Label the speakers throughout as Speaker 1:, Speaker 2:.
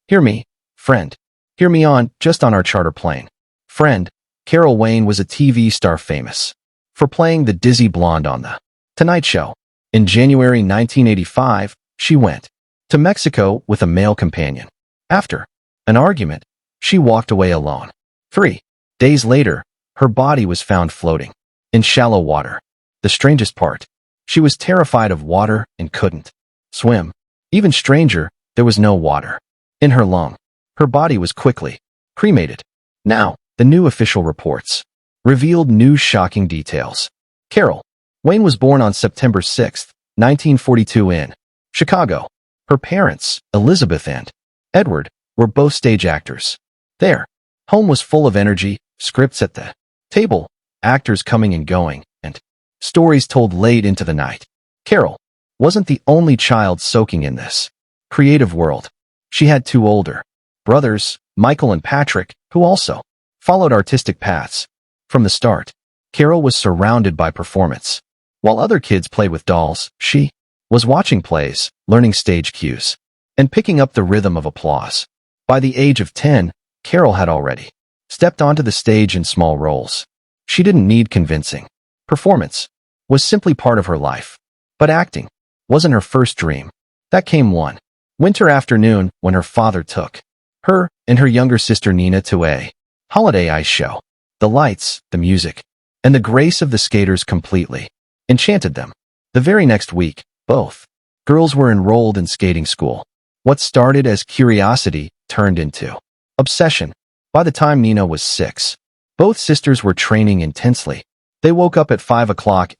Speaker 1: Hear me, friend. Hear me just on our charter plane. Friend, Carol Wayne was a TV star famous for playing the dizzy blonde on The Tonight Show. In January 1985, she went to Mexico with a male companion. After an argument, she walked away alone. 3 days later, her body was found floating in shallow water. The strangest part, she was terrified of water and couldn't swim. Even stranger, there was no water in her lung. Her body was quickly cremated. Now, the new official reports revealed new shocking details. Carol Wayne was born on September 6, 1942 in Chicago. Her parents, Elizabeth and Edward, were both stage actors. Their home was full of energy, scripts at the table, actors coming and going, and stories told late into the night. Carol wasn't the only child soaking in this creative world. She had 2 older brothers, Michael and Patrick, who also followed artistic paths. From the start, Carol was surrounded by performance. While other kids played with dolls, she was watching plays, learning stage cues, and picking up the rhythm of applause. By the age of 10, Carol had already stepped onto the stage in small roles. She didn't need convincing. Performance was simply part of her life. But acting wasn't her first dream. That came one winter afternoon when her father took her and her younger sister Nina to a holiday ice show. The lights, the music, and the grace of the skaters completely enchanted them. The very next week, both girls were enrolled in skating school. What started as curiosity turned into obsession. By the time Nina was 6, both sisters were training intensely. They woke up at 5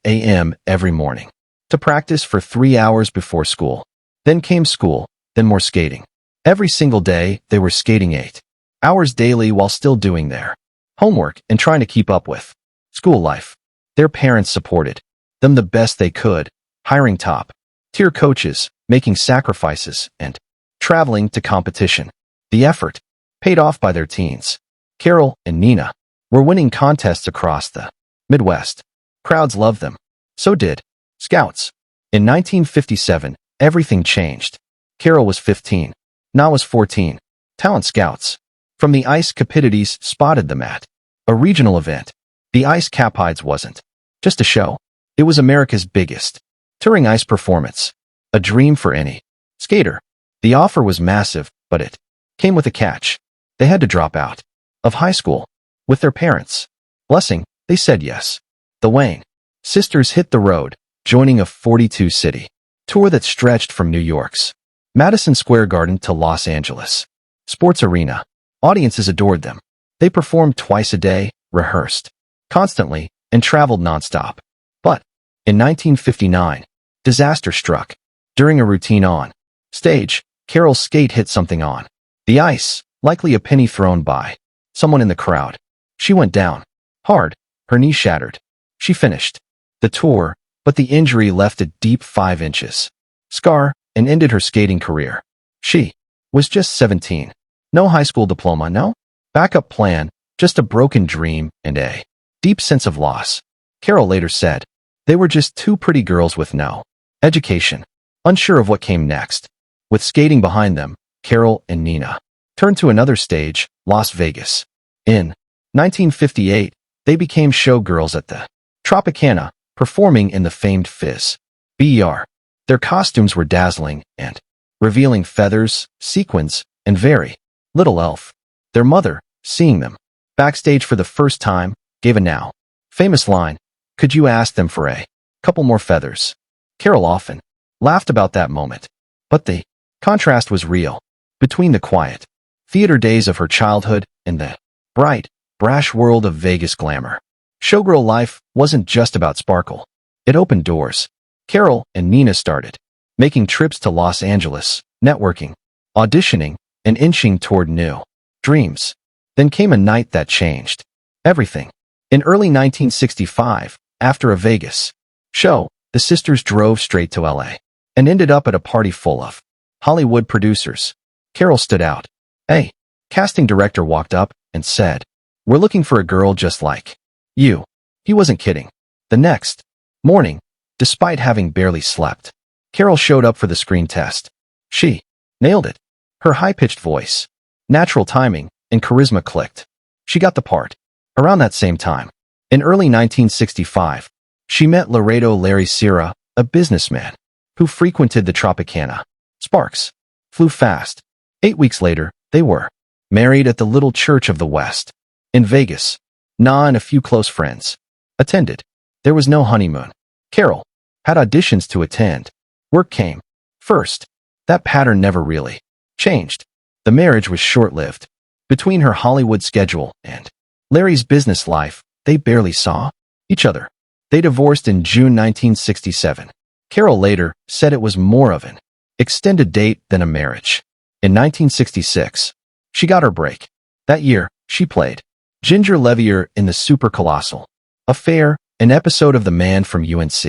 Speaker 1: a.m. every morning to practice for 3 hours before school. Then came school, then more skating. Every single day, they were skating 8 hours daily while still doing their homework and trying to keep up with school life. Their parents supported them the best they could, hiring top-tier coaches, making sacrifices, and traveling to competition. The effort paid off by their teens. Carol and Nina were winning contests across the Midwest. Crowds loved them. So did scouts. In 1957, everything changed. Carol was 15. Na was 14. Talent scouts from the Ice Capidities spotted them at a regional event. The Ice Capides wasn't just a show. It was America's biggest touring ice performance, a dream for any skater. The offer was massive, but it came with a catch. They had to drop out of high school. With their parents' blessing, they said yes. The Wayne sisters hit the road, joining a 42-city tour that stretched from New York's Madison Square Garden to Los Angeles Sports Arena. Audiences adored them. They performed twice a day, rehearsed constantly, and traveled nonstop. But in 1959, disaster struck. During a routine on stage, Carol's skate hit something on the ice, likely a penny thrown by someone in the crowd. She went down hard. Her knee shattered. She finished the tour, but the injury left a deep 5 inches scar and ended her skating career. She was just 17. No high school diploma, no backup plan, just a broken dream and a deep sense of loss. Carol later said, "They were just 2 pretty girls with no education, unsure of what came next." With skating behind them, Carol and Nina turned to another stage, Las Vegas. In 1958, they became showgirls at the Tropicana, performing in the famed Fizz BER. Their costumes were dazzling and revealing feathers, sequins, and very little elf. Their mother, seeing them backstage for the first time, gave a now famous line, "Could you ask them for a couple more feathers?" Carol often laughed about that moment, but the contrast was real between the quiet theater days of her childhood and the bright, brash world of Vegas glamour. Showgirl life wasn't just about sparkle. It opened doors. Carol and Nina started making trips to Los Angeles, networking, auditioning, and inching toward new dreams. Then came a night that changed everything. In early 1965, after a Vegas show, the sisters drove straight to LA and ended up at a party full of Hollywood producers. Carol stood out. A casting director walked up and said, "We're looking for a girl just like you." He wasn't kidding. The next morning, despite having barely slept, Carol showed up for the screen test. She nailed it. Her high-pitched voice, natural timing, and charisma clicked. She got the part. Around that same time, in early 1965, she met Laredo Larry Sierra, a businessman who frequented the Tropicana. Sparks flew fast. 8 weeks later, they were married at the Little Church of the West in Vegas. Na and a few close friends attended. There was no honeymoon. Carol had auditions to attend. Work came first. That pattern never really changed. The marriage was short-lived. Between her Hollywood schedule and Larry's business life, they barely saw each other. They divorced in June 1967. Carol later said it was more of an extended date than a marriage. In 1966, she got her break. That year, she played Ginger Levier in The Super Colossal Affair, an episode of The Man from UNC.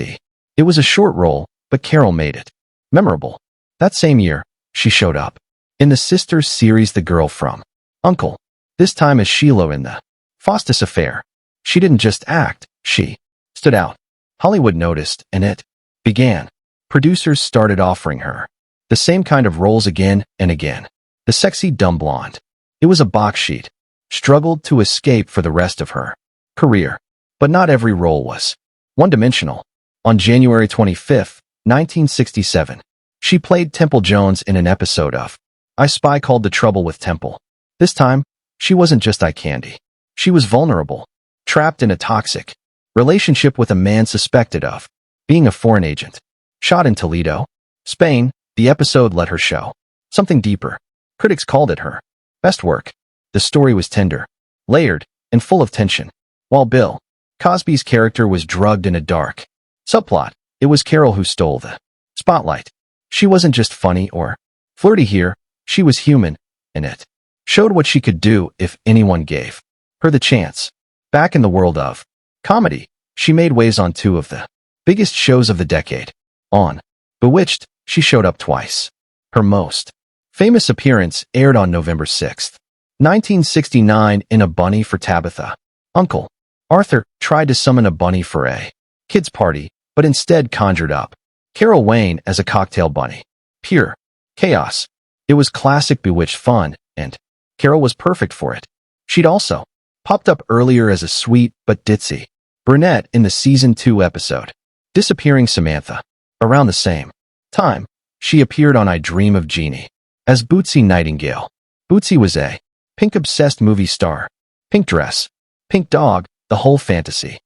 Speaker 1: It was a short role, but Carol made it memorable. That same year, she showed up in the Sisters series The Girl from Uncle, this time as Shiloh in The Faustus Affair. She didn't just act, she stood out. Hollywood noticed, and it began. Producers started offering her the same kind of roles again and again. The sexy dumb blonde. It was a box she'd struggled to escape for the rest of her career. But not every role was one-dimensional. On January 25, 1967, she played Temple Jones in an episode of I Spy Called The Trouble with Temple. This time, she wasn't just eye candy. She was vulnerable, trapped in a toxic relationship with a man suspected of being a foreign agent. Shot in Toledo, Spain, the episode let her show something deeper. Critics called it her best work. The story was tender, layered, and full of tension. While Bill Cosby's character was drugged in a dark subplot, it was Carol who stole the spotlight. She wasn't just funny or flirty here, she was human, and it showed what she could do if anyone gave her the chance. Back in the world of comedy, she made waves on two of the biggest shows of the decade. On Bewitched, she showed up twice. Her most famous appearance aired on November 6, 1969 in A Bunny for Tabitha. Uncle Arthur tried to summon a bunny for a kids' party, but instead conjured up Carol Wayne as a cocktail bunny. Pure chaos. It was classic Bewitched fun, and Carol was perfect for it. She'd also popped up earlier as a sweet but ditzy brunette in the Season 2 episode, Disappearing Samantha. Around the same time, she appeared on I Dream of Jeannie as Bootsy Nightingale. Bootsy was a pink-obsessed movie star. Pink dress, pink dog, the whole fantasy.